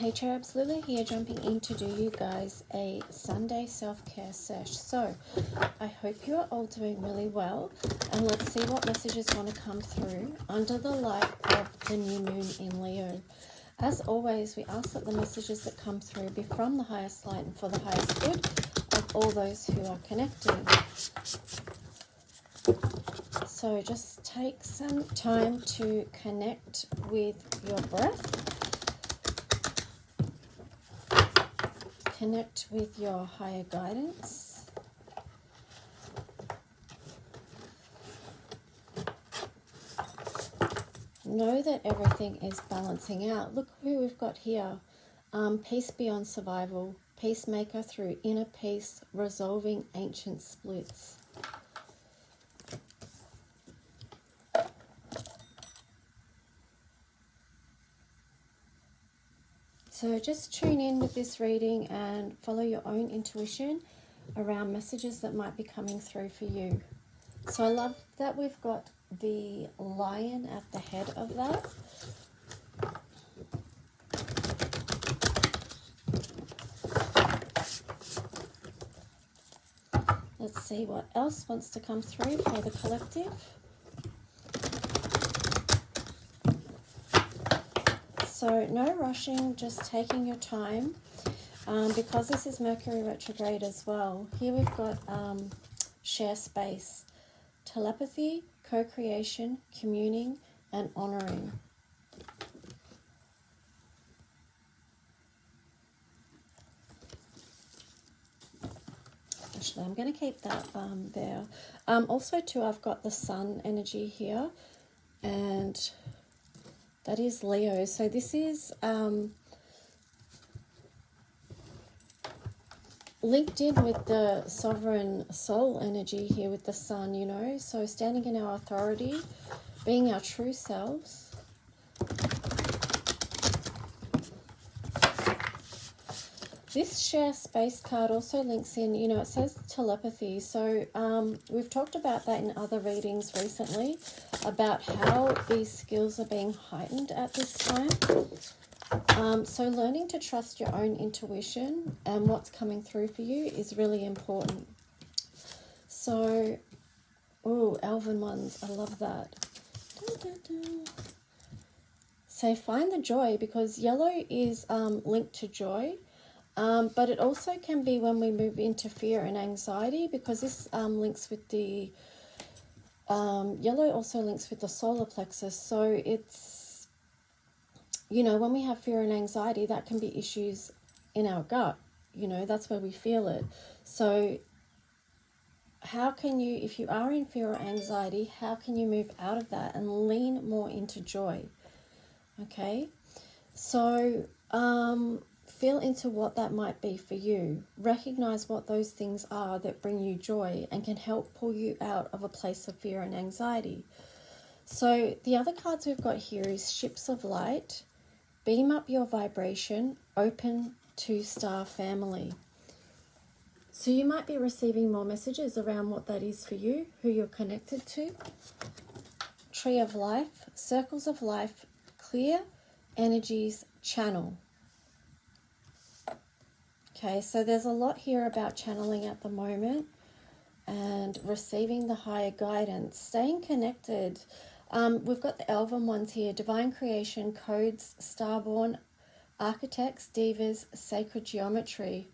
Hey Cherubs, Lily here, jumping in to do you guys a Sunday self-care sesh. So, I hope you are all doing really well, and let's see what messages want to come through under the light of the new moon in Leo. As always, we ask that the messages that come through be from the highest light and for the highest good of all those who are connecting. So just take some time to connect with your breath. Connect with your higher guidance. Know that everything is balancing out. Look who we've got here. Peace beyond survival. Peacemaker through inner peace, resolving ancient splits. So just tune in with this reading and follow your own intuition around messages that might be coming through for you. So I love that we've got the lion at the head of that. Let's see what else wants to come through for the collective. So no rushing, just taking your time, because this is Mercury retrograde as well. Here we've got share space, telepathy, co-creation, communing, and honoring. Actually, I'm going to keep that there. Also, too, I've got the sun energy here, and that is Leo. So this is linked in with the sovereign soul energy here with the sun, you know. So standing in our authority, being our true selves. This share space card also links in, you know, it says telepathy. So we've talked about that in other readings recently, about how these skills are being heightened at this time. So learning to trust your own intuition and what's coming through for you is really important. So, oh, elven ones, I love that. So find the joy, because yellow is linked to joy. But it also can be when we move into fear and anxiety, because this links with the yellow also links with the solar plexus. So it's, you know, when we have fear and anxiety, that can be issues in our gut. You know, that's where we feel it. So how can you, if you are in fear or anxiety, how can you move out of that and lean more into joy? Okay, so feel into what that might be for you. Recognize what those things are that bring you joy and can help pull you out of a place of fear and anxiety. So the other cards we've got here is Ships of Light, beam up your vibration, open to star family. So you might be receiving more messages around what that is for you, who you're connected to. Tree of Life, circles of life, clear energies, channel. Okay, so there's a lot here about channeling at the moment and receiving the higher guidance, staying connected. We've got the elven ones here, divine creation, codes, starborn, architects, divas, sacred geometry.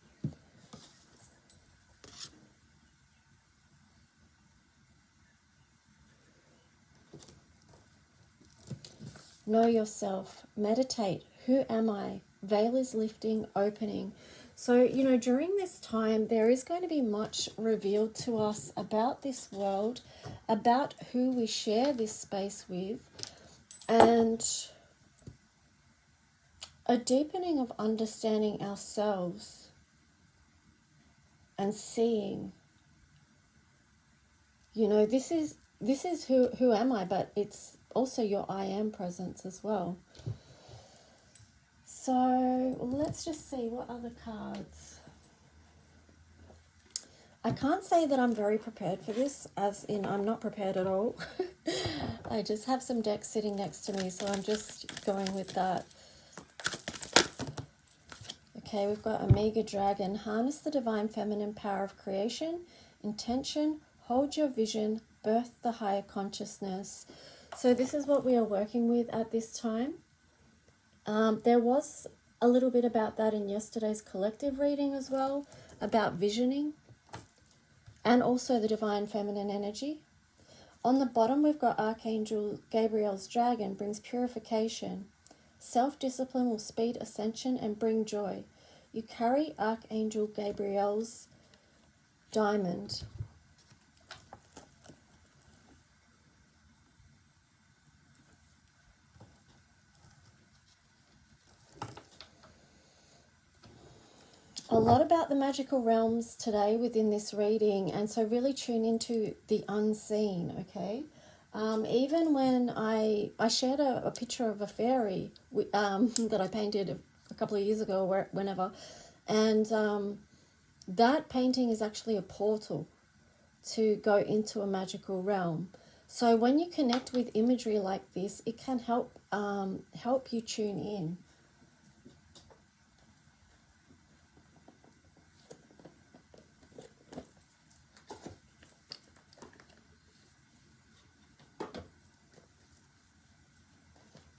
Know yourself, meditate, who am I? Veil is lifting, opening. So, you know, during this time, there is going to be much revealed to us about this world, about who we share this space with, and a deepening of understanding ourselves and seeing, you know, this is who am I, but it's also your I am presence as well. So let's just see what other cards. I can't say that I'm very prepared for this, as in I'm not prepared at all. I just have some decks sitting next to me, so I'm just going with that. Okay, we've got Omega Dragon. Harness the divine feminine power of creation, intention, hold your vision, birth the higher consciousness. So this is what we are working with at this time. There was a little bit about that in yesterday's collective reading as well, about visioning and also the divine feminine energy. On the bottom, we've got Archangel Gabriel's dragon brings purification. Self-discipline will speed ascension and bring joy. You carry Archangel Gabriel's diamond. A lot about the magical realms today within this reading, and so really tune into the unseen, okay? Even when I shared a picture of a fairy that I painted a couple of years ago or whenever, and that painting is actually a portal to go into a magical realm. So when you connect with imagery like this, it can help you tune in.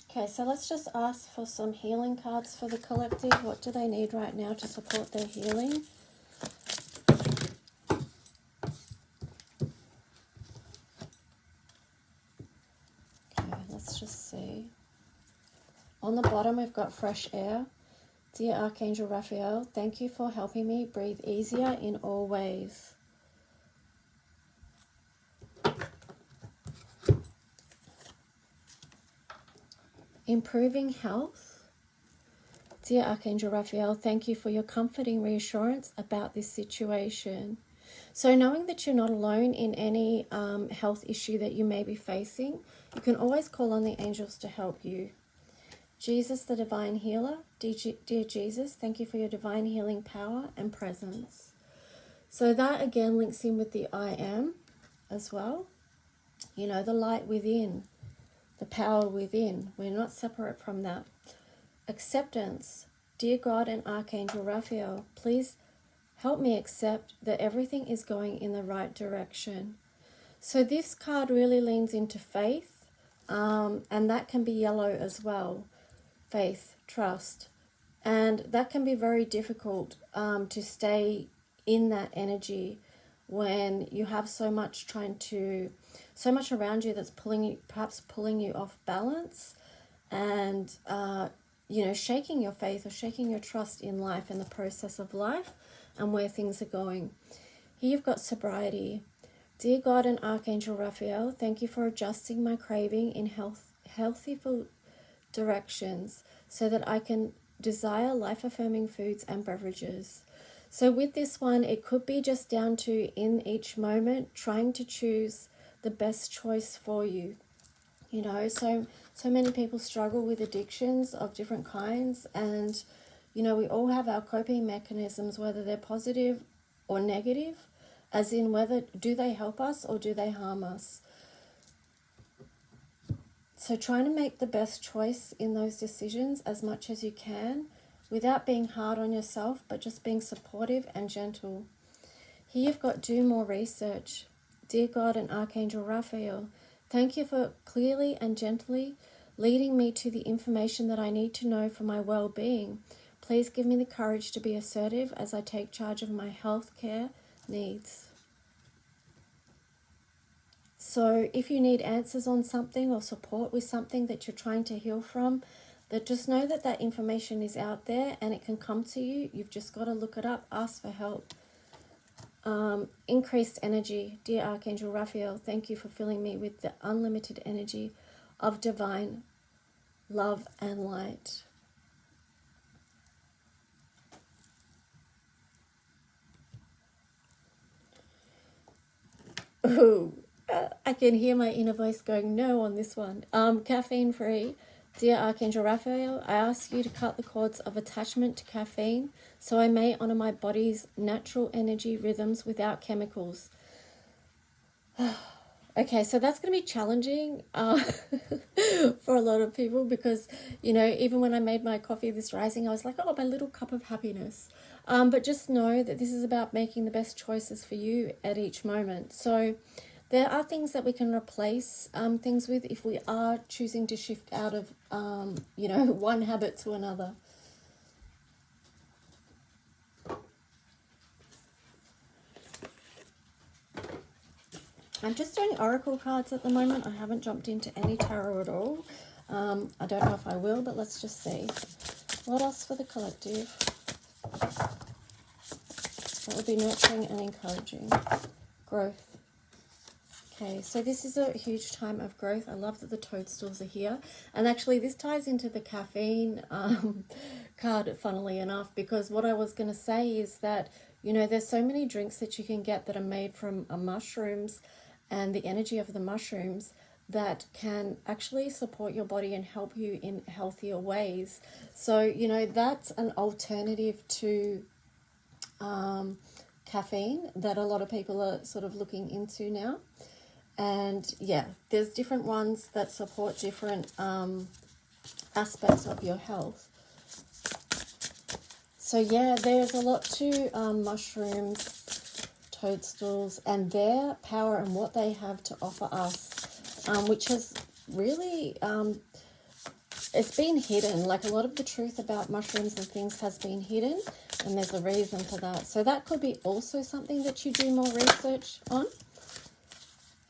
Okay, so let's just ask for some healing cards for the collective. What do they need right now to support their healing? Okay, let's just see. On the bottom, we've got fresh air. Dear Archangel Raphael, thank you for helping me breathe easier in all ways. Improving health. Dear Archangel Raphael, thank you for your comforting reassurance about this situation. So knowing that you're not alone in any health issue that you may be facing, you can always call on the angels to help you. Jesus, the divine healer, dear Jesus, thank you for your divine healing power and presence. So that again links in with the I am as well. You know, the light within, the power within. We're not separate from that. Acceptance. Dear God and Archangel Raphael, please help me accept that everything is going in the right direction. So this card really leans into faith, and that can be yellow as well. Faith, trust. And that can be very difficult to stay in that energy when you have so much around you that's perhaps pulling you off balance, and shaking your faith or shaking your trust in life and the process of life and where things are going. Here you've got sobriety. Dear God and Archangel Raphael, thank you for adjusting my craving in healthful directions so that I can desire life-affirming foods and beverages. So with this one, it could be just down to, in each moment, trying to choose the best choice for you. You know, so many people struggle with addictions of different kinds, and we all have our coping mechanisms, whether they're positive or negative, as in whether do they help us or do they harm us. So trying to make the best choice in those decisions as much as you can, without being hard on yourself, but just being supportive and gentle. Here you've got do more research. Dear God and Archangel Raphael, thank you for clearly and gently leading me to the information that I need to know for my well-being. Please give me the courage to be assertive as I take charge of my health care needs. So if you need answers on something or support with something that you're trying to heal from, that just know that information is out there and it can come to you. You've just got to look it up, ask for help. Increased energy. Dear Archangel Raphael, thank you for filling me with the unlimited energy of divine love and light. Ooh, I can hear my inner voice going no on this one. Caffeine free. Dear Archangel Raphael, I ask you to cut the cords of attachment to caffeine so I may honor my body's natural energy rhythms without chemicals. Okay, so that's going to be challenging for a lot of people because, you know, even when I made my coffee this rising, I was like, oh, my little cup of happiness. But just know that this is about making the best choices for you at each moment. So there are things that we can replace things with if we are choosing to shift out of, you know, one habit to another. I'm just doing oracle cards at the moment. I haven't jumped into any tarot at all. I don't know if I will, but let's just see. What else for the collective? That would be nurturing and encouraging. Growth. Okay, so this is a huge time of growth. I love that the toadstools are here. And actually this ties into the caffeine card, funnily enough, because what I was going to say is that, you know, there's so many drinks that you can get that are made from mushrooms and the energy of the mushrooms that can actually support your body and help you in healthier ways. So, you know, that's an alternative to caffeine that a lot of people are sort of looking into now. And yeah, there's different ones that support different aspects of your health. So yeah, there's a lot to mushrooms, toadstools, and their power and what they have to offer us, which has really, it's been hidden. Like a lot of the truth about mushrooms and things has been hidden, and there's a reason for that. So that could be also something that you do more research on.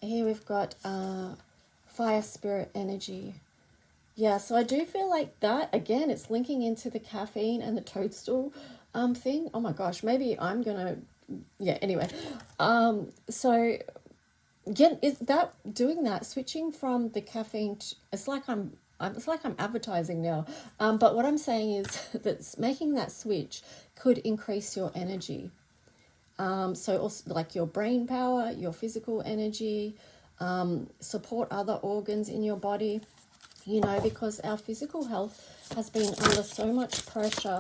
Here we've got fire spirit energy. Yeah, so I do feel like that, again, it's linking into the caffeine and the toadstool thing. Oh my gosh, maybe I'm going to, yeah, anyway. So, again, is that, doing that, switching from the caffeine, it's like I'm advertising now. But what I'm saying is that making that switch could increase your energy. So also like your brain power, your physical energy, support other organs in your body, you know, because our physical health has been under so much pressure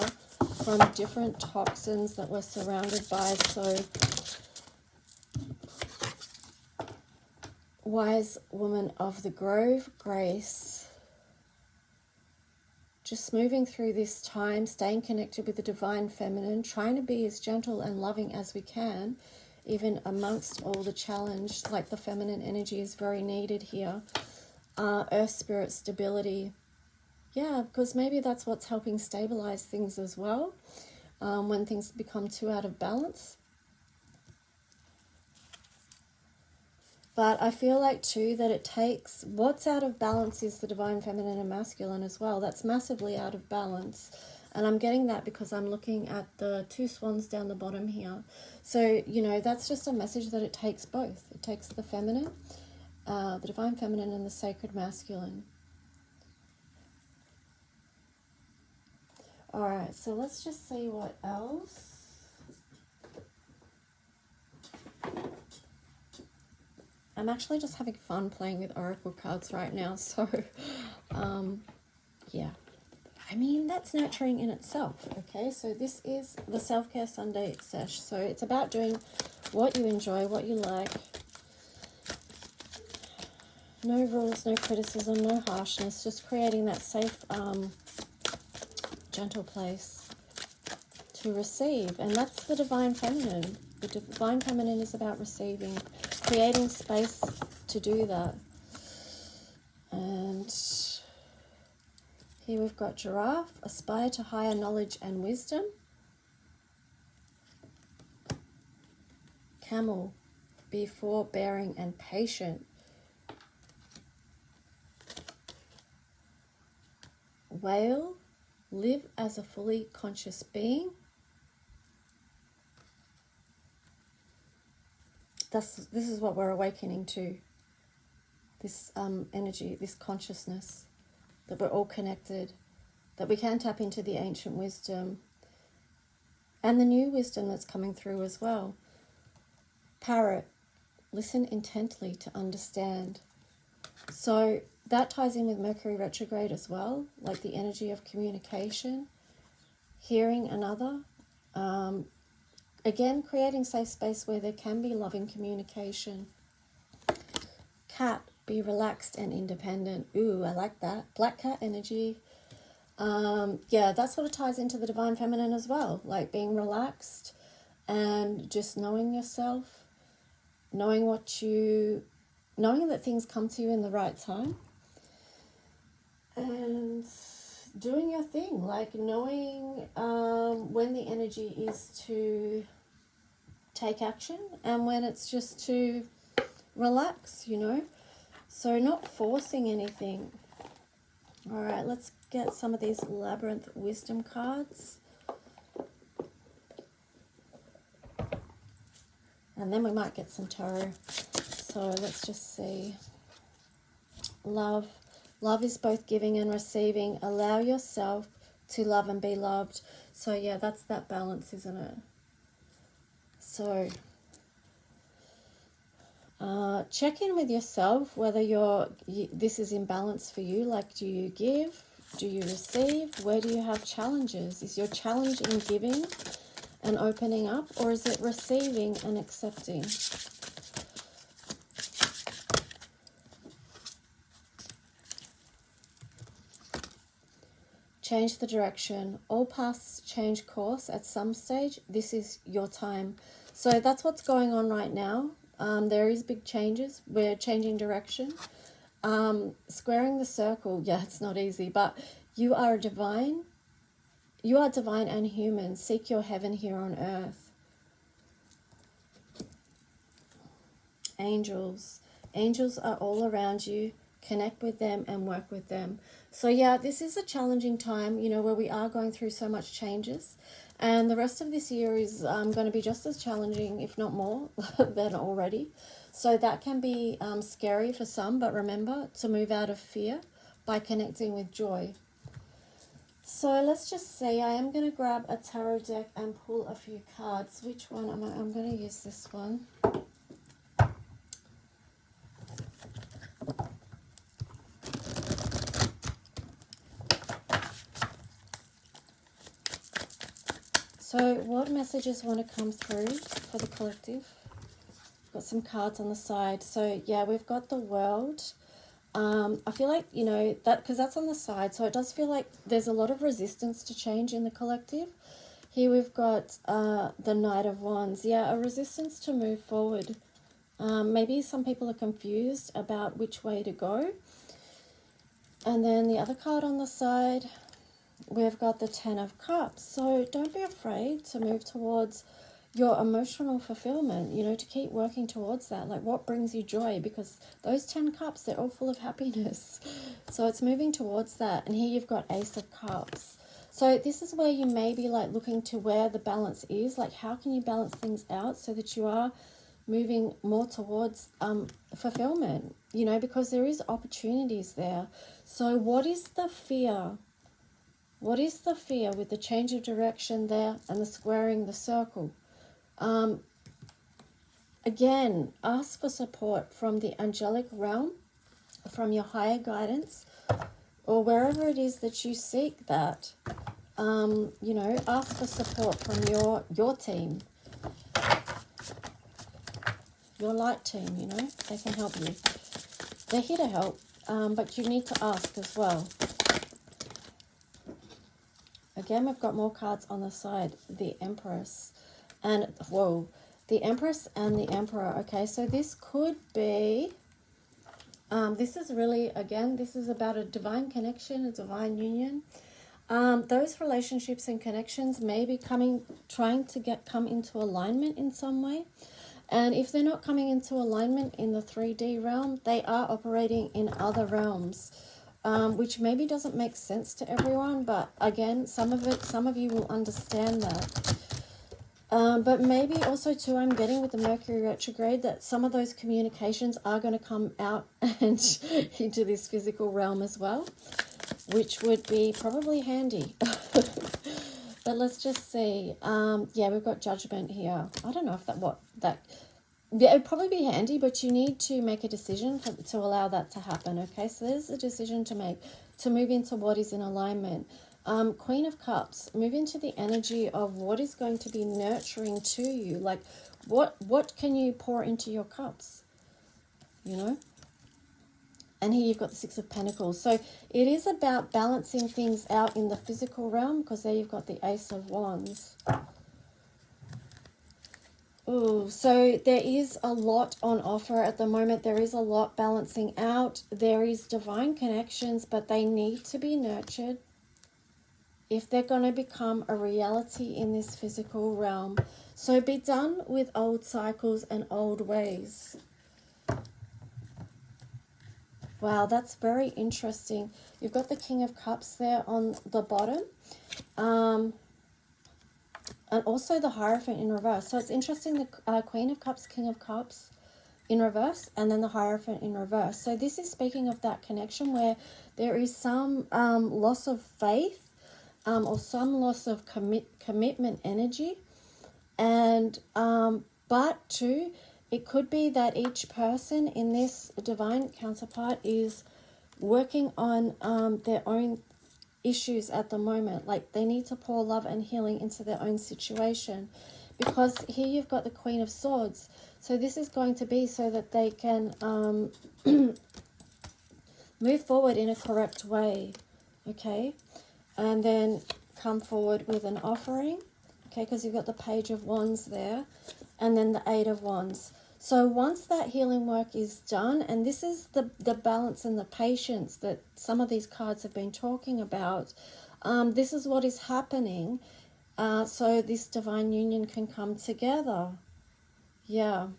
from different toxins that we're surrounded by. So wise woman of the Grove, Grace, just moving through this time, staying connected with the divine feminine, trying to be as gentle and loving as we can, even amongst all the challenge. Like the feminine energy is very needed here. Earth spirit stability. Yeah, because maybe that's what's helping stabilize things as well, when things become too out of balance. But I feel like too that it takes, what's out of balance is the divine feminine and masculine as well. That's massively out of balance. And I'm getting that because I'm looking at the two swans down the bottom here. So, you know, that's just a message that it takes both. It takes the feminine, the divine feminine, and the sacred masculine. All right, so let's just see what else. I'm actually just having fun playing with oracle cards right now, so yeah. I mean, that's nurturing in itself, okay? So this is the Self-Care Sunday sesh. So it's about doing what you enjoy, what you like. No rules, no criticism, no harshness, just creating that safe, gentle place to receive. And that's the divine feminine. The divine feminine is about receiving, creating space to do that. And here we've got giraffe, aspire to higher knowledge and wisdom. Camel, be forbearing and patient. Whale, live as a fully conscious being. This is what we're awakening to. This energy, this consciousness, that we're all connected, that we can tap into the ancient wisdom and the new wisdom that's coming through as well. Parrot, listen intently to understand. So that ties in with Mercury retrograde as well, like the energy of communication, hearing another. Again, creating safe space where there can be loving communication. cat, be relaxed and independent. Ooh, I like that. Black cat energy. Yeah, that sort of ties into the divine feminine as well, like being relaxed and just knowing yourself, knowing that things come to you in the right time, and doing your thing, like knowing when the energy is to take action and when it's just to relax, you know. So not forcing anything. All right, let's get some of these Labyrinth Wisdom cards. And then we might get some tarot. So let's just see. Love. Love is both giving and receiving. Allow yourself to love and be loved. So yeah, that's that balance, isn't it? So check in with yourself whether this is in balance for you. Like, do you give? Do you receive? Where do you have challenges? Is your challenge in giving and opening up, or is it receiving and accepting? Change the direction. All paths change course at some stage. This is your time. So that's what's going on right now. There is big changes. We're changing direction. Squaring the circle. Yeah, it's not easy, but you are divine. You are divine and human. Seek your heaven here on earth. Angels. Angels are all around you. Connect with them and work with them. So yeah, this is a challenging time, you know, where we are going through so much changes. And the rest of this year is going to be just as challenging, if not more, than already. So that can be scary for some, but remember to move out of fear by connecting with joy. So let's just see. I am going to grab a tarot deck and pull a few cards. Which one am I? I'm going to use this one. So what messages want to come through for the collective? Got some cards on the side. So yeah, we've got the World. I feel like, you know, that because that's on the side, so it does feel like there's a lot of resistance to change in the collective. Here we've got the Knight of Wands. Yeah, a resistance to move forward. Maybe some people are confused about which way to go. And then the other card on the side, we've got the Ten of Cups. So don't be afraid to move towards your emotional fulfillment, you know, to keep working towards that. Like, what brings you joy? Because those 10 cups, they're all full of happiness. So it's moving towards that. And here you've got Ace of Cups. So this is where you may be like looking to where the balance is. Like, how can you balance things out so that you are moving more towards fulfillment, you know, because there is opportunities there. So what is the fear? What is the fear with the change of direction there and the squaring the circle? Again, ask for support from the angelic realm, from your higher guidance, or wherever it is that you seek that. You know, ask for support from your team, your light team, you know, they can help you. They're here to help, but you need to ask as well. Again, we've got more cards on the side. The Empress and, whoa, the Empress and the Emperor. Okay, so this could be, this is really, again, this is about a divine connection, a divine union. Those relationships and connections may be trying to come into alignment in some way. And if they're not coming into alignment in the 3D realm, they are operating in other realms. Which maybe doesn't make sense to everyone, but again, some of you will understand that. But maybe also too, I'm getting with the Mercury retrograde that some of those communications are going to come out and into this physical realm as well, which would be probably handy. But let's just see. Yeah, we've got Judgment here. I don't know if yeah, it'd probably be handy, but you need to make a decision to allow that to happen, okay? So there's a decision to make, to move into what is in alignment. Queen of Cups, move into the energy of what is going to be nurturing to you. Like, what can you pour into your cups, you know? And here you've got the Six of Pentacles. So it is about balancing things out in the physical realm, because there you've got the Ace of Wands. Ooh, so there is a lot on offer at the moment. There is a lot balancing out. There is divine connections, but they need to be nurtured if they're going to become a reality in this physical realm. So be done with old cycles and old ways. Wow, that's very interesting. You've got the King of Cups there on the bottom. And also the Hierophant in reverse. So it's interesting, the Queen of Cups, King of Cups in reverse, and then the Hierophant in reverse. So this is speaking of that connection where there is some loss of faith or some loss of commitment energy. And but too, it could be that each person in this divine counterpart is working on their own issues at the moment. Like they need to pour love and healing into their own situation, because here you've got the Queen of Swords. So this is going to be so that they can move forward in a correct way, okay? And then come forward with an offering, okay, because you've got the Page of Wands there, and then the Eight of Wands. So once that healing work is done, and this is the balance and the patience that some of these cards have been talking about, this is what is happening, so this divine union can come together. Yeah.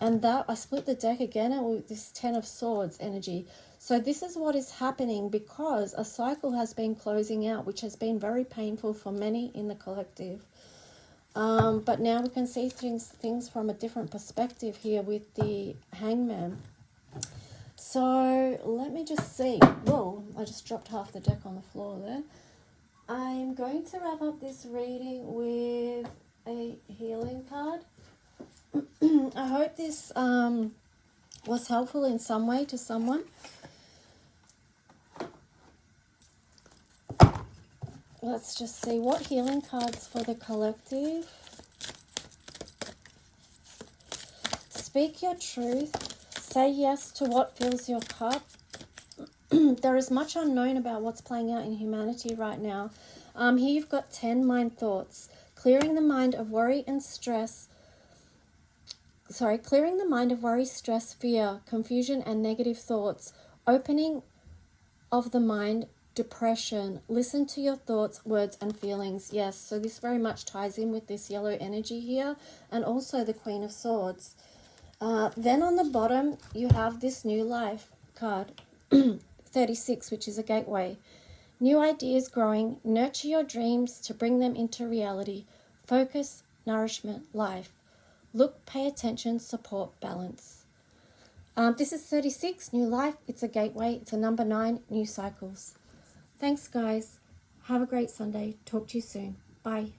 And that, I split the deck again with this Ten of Swords energy. So this is what is happening because a cycle has been closing out, which has been very painful for many in the collective. But now we can see things from a different perspective here with the Hangman. So let me just see. Whoa, I just dropped half the deck on the floor there. I'm going to wrap up this reading with a healing card. I hope this was helpful in some way to someone. Let's just see what healing cards for the collective. Speak your truth. Say yes to what fills your cup. There is much unknown about what's playing out in humanity right now. Here you've got 10 mind thoughts. Clearing the mind of worry and stress. Clearing the mind of worry, stress, fear, confusion, and negative thoughts. Opening of the mind, depression. Listen to your thoughts, words, and feelings. Yes, so this very much ties in with this yellow energy here, and also the Queen of Swords. Then on the bottom, you have this new life card, 36, which is a gateway. New ideas growing. Nurture your dreams to bring them into reality. Focus, nourishment, life. Look, pay attention, support, balance. This is 36, new life. It's a gateway. It's a number 9, new cycles. Thanks, guys. Have a great Sunday. Talk to you soon. Bye.